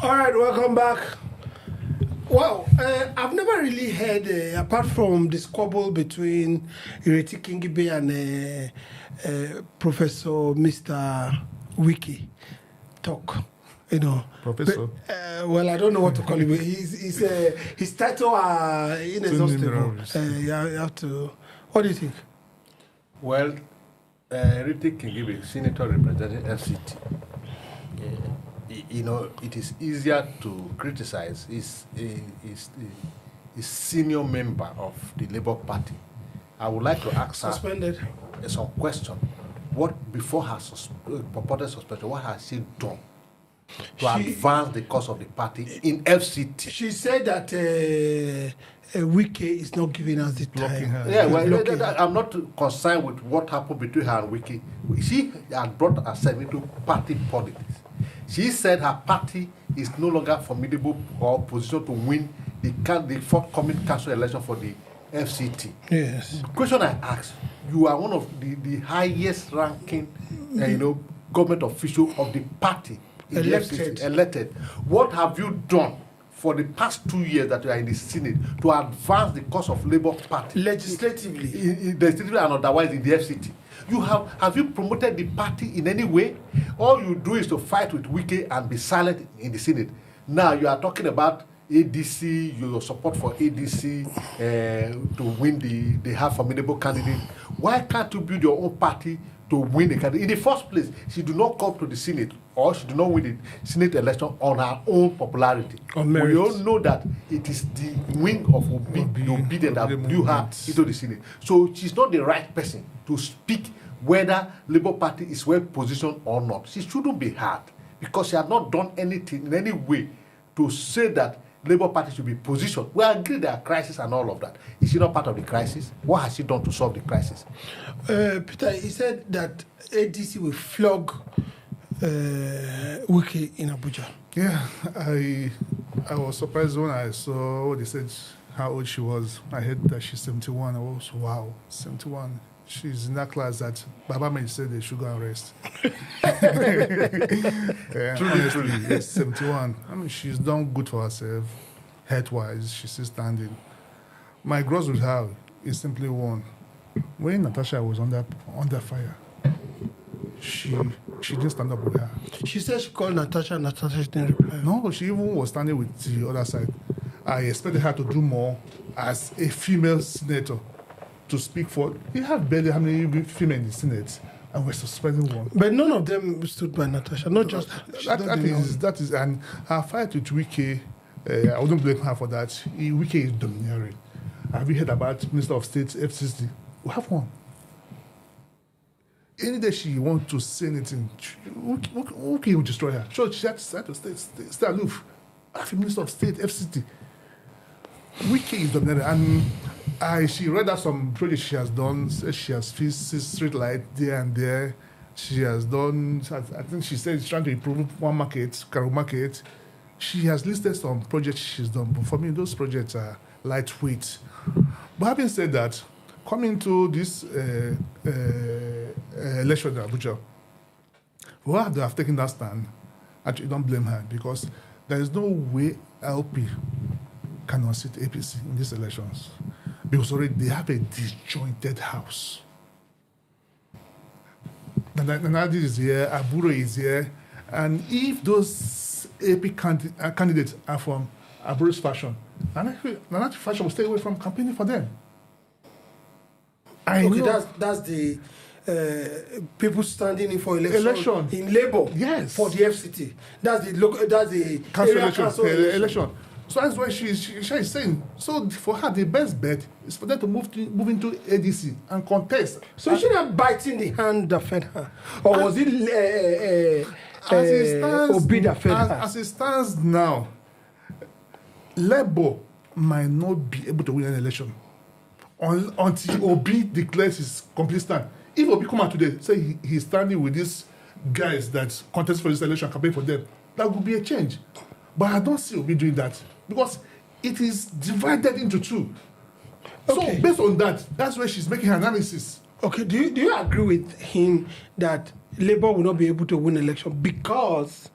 All right, welcome back. Well, I've never really heard, apart from the squabble between Ireti Kingibe and Professor Mr. Wiki talk, Professor? But, well, I don't know what to call him. His title are inexhaustible. You have to. What do you think? Well, Ireti Kingibe, Senator representing FCT. It is easier to criticize. He's senior member of the Labour Party. I would like to ask Suspended. her some question. What, before her purported suspension, what has she done to advance the cause of the party in FCT? She said that Wiki is not giving us the time. Yeah, well, I'm not concerned with what happened between her and Wiki. She had brought herself into party politics. She said her party is no longer formidable or positioned to win the forthcoming council election for the FCT. Yes. The question I asked, you are one of the highest ranking, government official of the party in Elected. the FCT, elected. What have you done for the past 2 years that you are in the Senate to advance the cause of Labour Party Legislatively? Legislatively and otherwise in the FCT? Have you promoted the party in any way? All you do is to fight with Wiki and be silent in the Senate. Now you are talking about ADC, your support for ADC to win they have formidable candidate. Why can't you build your own party to win the candidate? In the first place, she do not come to the Senate or she do not win the Senate election on her own popularity. We all know that it is the wing of Obidient that blew her into the Senate. So she's not the right person to speak whether Labour Party is well positioned or not. She shouldn't be heard because she has not done anything in any way to say that Labour Party should be positioned. We agree there are crises and all of that. Is she not part of the crisis? What has she done to solve the crisis? Peter, he said that ADC will flog Wiki in Abuja. Yeah, I was surprised when I saw they said how old she was. I heard that she's 71. I was, wow, 71. She's in that class that Baba may said they should go and rest. Truly, yes, 71. I mean, she's done good for herself, health-wise. She's still standing. My gross with her is simply one. When Natasha was under fire, she didn't stand up with her. She said she called Natasha. Natasha didn't reply. No, she even was standing with the other side. I expected her to do more as a female senator to speak for. We have barely how many female in the Senate, and we're suspending one. But none of them stood by Natasha. Not just that is, and her fight with Wiki. I wouldn't blame her for that. Wiki is domineering. Have you heard about Minister of State FCC? We have one. Any day she wants to say anything, Wiki will destroy her. Sure, she has to stay aloof. I have a Minister of State FCT. Wiki is domineering, and she read out some projects she has done. She has fixed street light there and there. She has done, I think she said she's trying to improve one market, Karo market. She has listed some projects she's done, but for me, those projects are lightweight. But having said that, coming to this election in Abuja, why they have taken that stand, actually don't blame her, because there is no way LP cannot sit APC in these elections. Because already they have a disjointed house. Nanadi is here, Aburo is here, and if those AP candidates are from Aburo's faction, Nanadi faction will stay away from campaigning for them. That's the people standing in for election in Labour. Yes. For the FCT. That's the council election. So that's why she is saying. So for her, the best bet is for them to move into ADC and contest. So she not biting the hand that fed her, or was it Obi that fed her? As it stands now, Labour might not be able to win an election until Obi declares his complete stand. If Obi come out today, say he's standing with these guys that contest for this election, campaign for them, that would be a change. But I don't see Obi doing that because it is divided into two. Okay. So based on that, that's where she's making her analysis. Okay, do you agree with him that Labour will not be able to win election because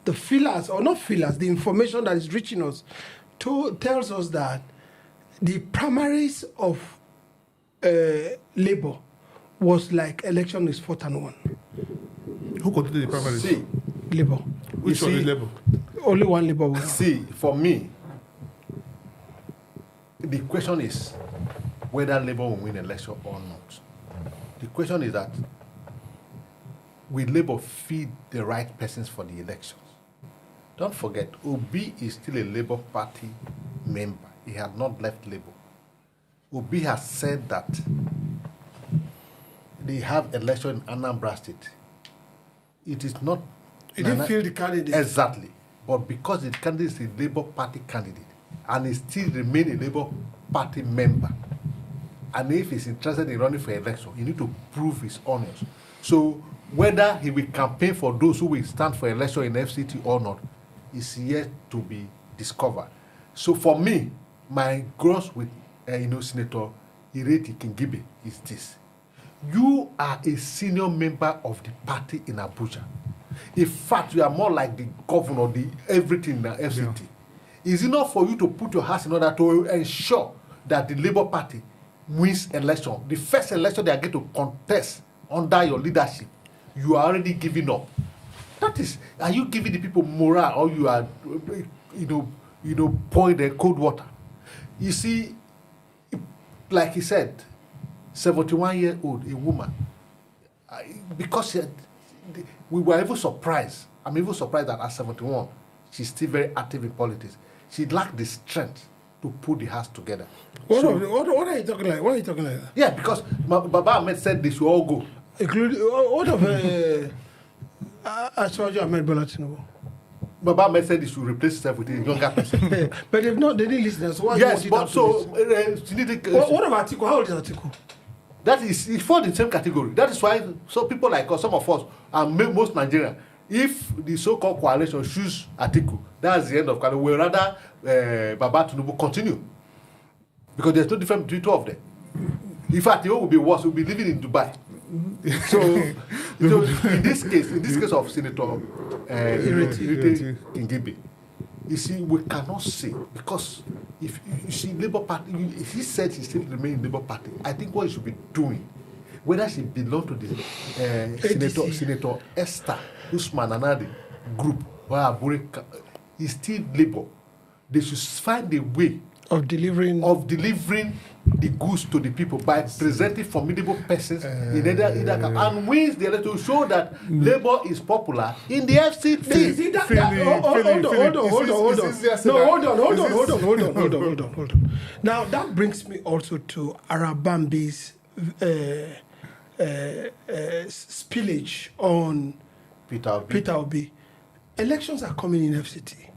the feelers, or not feelers, the information that is reaching us tells us that the primaries of Labour was like election is 4-1. Who conducted the primaries? See, Labour. Which one is Labour? Only one Labour winner. see, for me, the question is whether Labour will win election or not. The question is that will Labour feed the right persons for the elections? Don't forget, Obi is still a Labour Party member. He had not left Labour. Obi has said that they have election in Anambra State. It is not. He didn't feel the candidate. Exactly. But because the candidate is a Labour Party candidate and he still remain a Labour Party member, and if he's interested in running for election, he need to prove his honors. So whether he will campaign for those who will stand for election in FCT or not is yet to be discovered. So for me, my gross with Senator Ireti Kingibe is this: you are a senior member of the party in Abuja. In fact, you are more like the governor, the everything in the FCT. Yeah. Is it not for you to put your hands in order to ensure that the Labour Party wins election? The first election they are going to contest under your leadership, you are already giving up. That is, are you giving the people morale, or you are, pouring the cold water? You see, like he said, 71-year-old, a woman, because we were even surprised. I'm even surprised that at 71, she's still very active in politics. She lacked the strength to put the house together. What are you talking like? What are you talking like? Yeah, because Baba Ahmed said they should all go. Including what of Aṣojú Ahmed Bola Tinubu? Baba Ahmed said he should replace himself with a younger person. But they didn't listen. So why? Yes, but so what about Atiku? How old is Atiku? That is, he falls in the same category. That is why some people like us, some of us, and most Nigerians, if the so-called coalition choose Atiku, that's the end of Kano. We'll rather Baba Tinubu continue, because there's no difference between two of them. In fact, it will be worse. We'll be living in Dubai. So in this case of Senator Ireti Kingibe, you see, we cannot say, because if you see Labour Party, if he said he still remain in Labour Party, I think what he should be doing, whether she belong to the Senator Esther Usman Anadi group or Abure, is still Labour. They should find a way of delivering the goods to the people by presenting formidable persons in either camp, and wins the election to show that Labour is popular in the FCT. Hold on. Now that brings me also to Arabambi's spillage on Peter Obi. Elections are coming in FCT.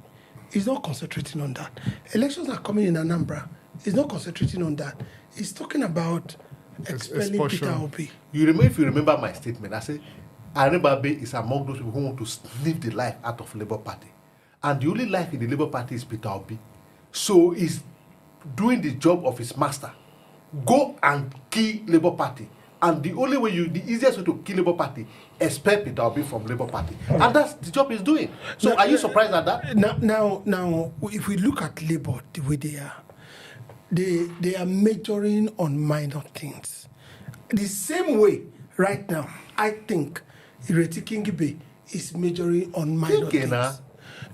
He's not concentrating on that. Elections are coming in Anambra. He's not concentrating on that. He's talking about expelling Peter Obi. If you remember my statement, I said Arabambi is among those people who want to sniff the life out of Labour Party. And the only life in the Labour Party is Peter Obi. So he's doing the job of his master. Go and kill Labour Party. And the only way the easiest way to kill Labour Party, expel Peter Obi from Labour Party. And that's the job he's doing. So now, are you surprised at that? Now, if we look at Labour the way they are, they are majoring on minor things. The same way, right now, I think Ireti Kingibe is majoring on minor things.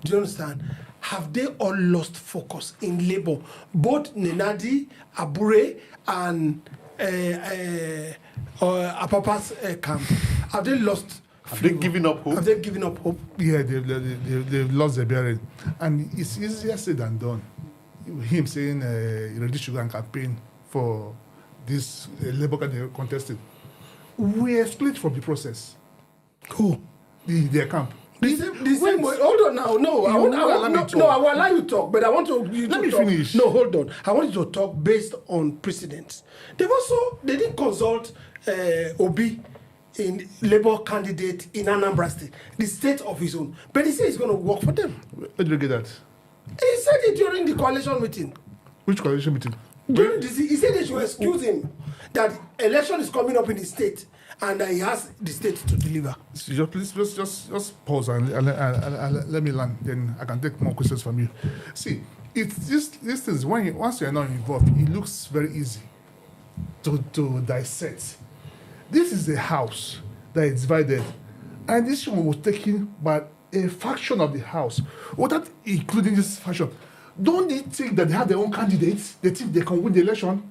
Do you understand? Have they all lost focus in Labour? Both Nenadi, Abure, and Apapa's camp. Have they lost? Have they given up hope? Have they given up hope? Yeah, they've lost their bearing. And it's easier said than done. Him saying Ireti should go and campaign for this Labour candidate contested. We split from the process. Who? Their camp. The same way. Hold on now. No, I will allow you to talk, but I want you to Let me talk. finish. No, hold on. I want you to talk based on precedents. They didn't consult Obi in Labour candidate in Anambra State, the state of his own. But he said he's going to work for them. Where did you get that? He said it during the coalition meeting. Which coalition meeting? He said they should excuse him, that election is coming up in the state, and he has the state to deliver. Please just pause and let me land. Then I can take more questions from you. See, it's this things once you're not involved, it looks very easy to dissect. This is a house that is divided, and this one was taken by a faction of the house, without including this faction. Don't they think that they have their own candidates? They think they can win the election?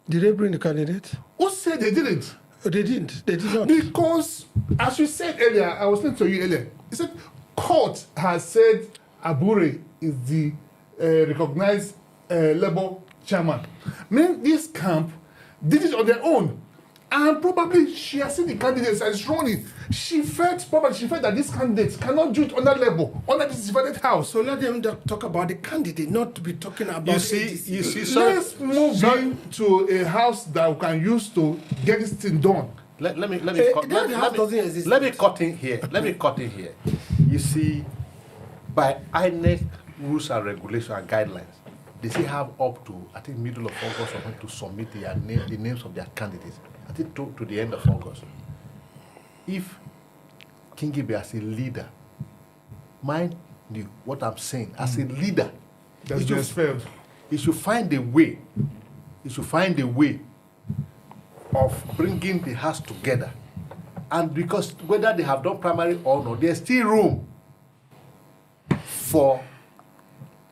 Did they bring the candidate? Who said they didn't? They didn't. They did not. Because, as you said earlier, I was listening to you earlier, you said court has said Abure is the recognized Labour chairman. Meaning this camp did it on their own. And probably she has seen the candidates and is running. She felt that these candidates cannot do it on that level, under this divided house. So let them talk about the candidate, not to be talking about. You see, let's move into a house that we can use to get this thing done. Let me cut in here. Let me cut in here. You see, by INEC rules and regulation and guidelines, they still have up to, I think, middle of August or to submit the names of their candidates. I think to the end of August. If Kingibe as a leader, mind you what I'm saying, as a leader, that's just failed. He should find a way. He should find a way of bringing the house together. And because whether they have done primary or not, there's still room for,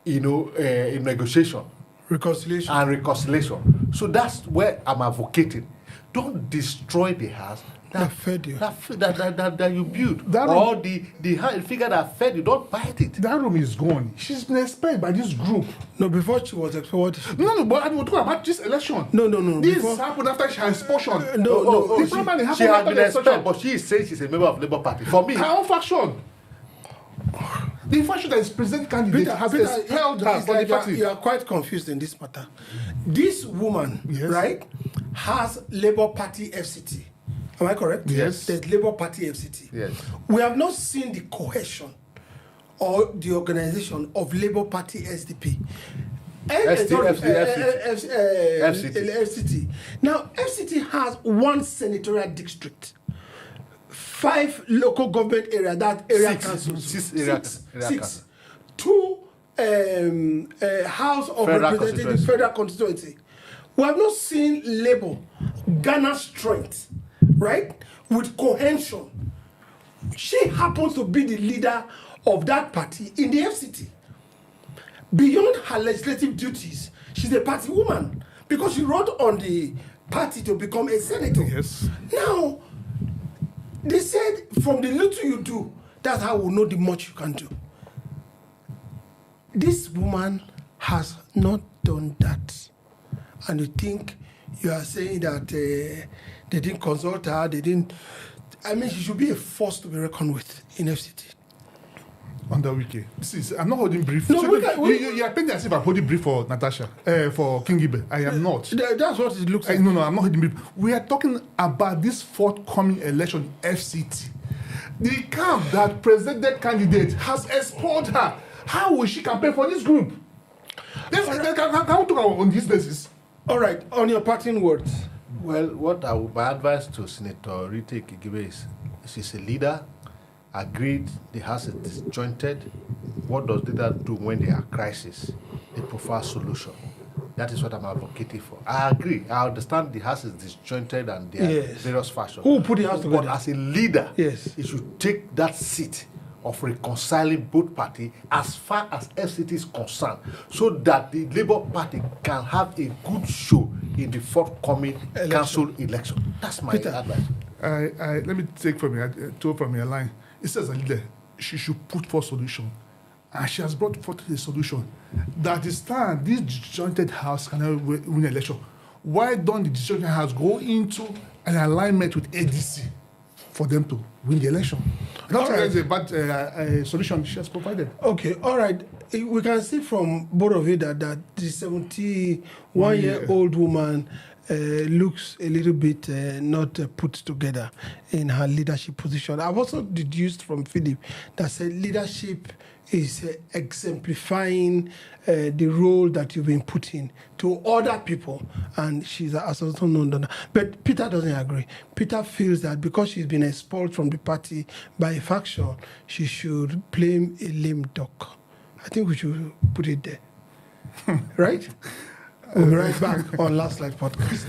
negotiation, reconciliation. So that's where I'm advocating. Don't destroy the house that fed you. That you built. Or the figure that fed you, don't bite it. That room is gone. She's been expelled by this group. No, before she was expelled. No, but I'm talking about this election. No. This happened after she had expulsion. She has been expelled, but she says she's a member of Labour Party. For me, her own faction. The faction that is president candidate has expelled her from the party. You are quite confused in this matter. This woman, right, has Labour Party FCT. Am I correct? Yes. There's Labour Party FCT. Yes. We have not seen the cohesion or the organization of Labour Party SDP. FCT. Now, FCT has one senatorial district, 5 local government areas, that area councils. Six. 2 House of Representatives, federal constituency. We have not seen Labour garner strength, right, with cohesion. She happens to be the leader of that party in the FCT. Beyond her legislative duties, she's a party woman because she wrote on the party to become a senator. Yes. Now, they said from the little you do, that's how we know the much you can do. This woman has not done that. And you think you are saying that they didn't consult her, they didn't. I mean, she should be a force to be reckoned with in FCT. Under Wiki. I'm not holding brief. No, so you are painting as if I'm holding brief for Natasha, for Kingibe. I am not. That's what it looks like. No, I'm not holding brief. We are talking about this forthcoming election, FCT. The camp that presented candidate has expelled her. How will she campaign for this group? Can we talk on this basis? All right, on your parting words. Well, my advice to Senator Ireti Kingibe is she's a leader, agreed the house is disjointed. What does leader do when there are crises? They prefer solution. That is what I'm advocating for. I agree. I understand the house is disjointed and there are various factions. Who put the house together? But as a leader, he should take that seat of reconciling both parties as far as FCT is concerned, so that the Labour Party can have a good show in the forthcoming council election. That's my advice. Let me take from your line. It says a leader, she should put forth solution. And she has brought forth a solution. That is time this disjointed house cannot win election. Why don't the disjointed house go into an alignment with ADC for them to win the election? Not right. A bad solution she has provided. Okay, all right. We can see from both of you that the 71-year-old woman looks a little bit not put together in her leadership position. I've also deduced from Philip that said leadership is exemplifying the role that you've been putting to other people, and she's also known that. But Peter doesn't agree. Peter feels that because she's been expelled from the party by a faction, she should blame a lame duck. I think we should put it there. Right? We'll be right back on Last Light Podcast.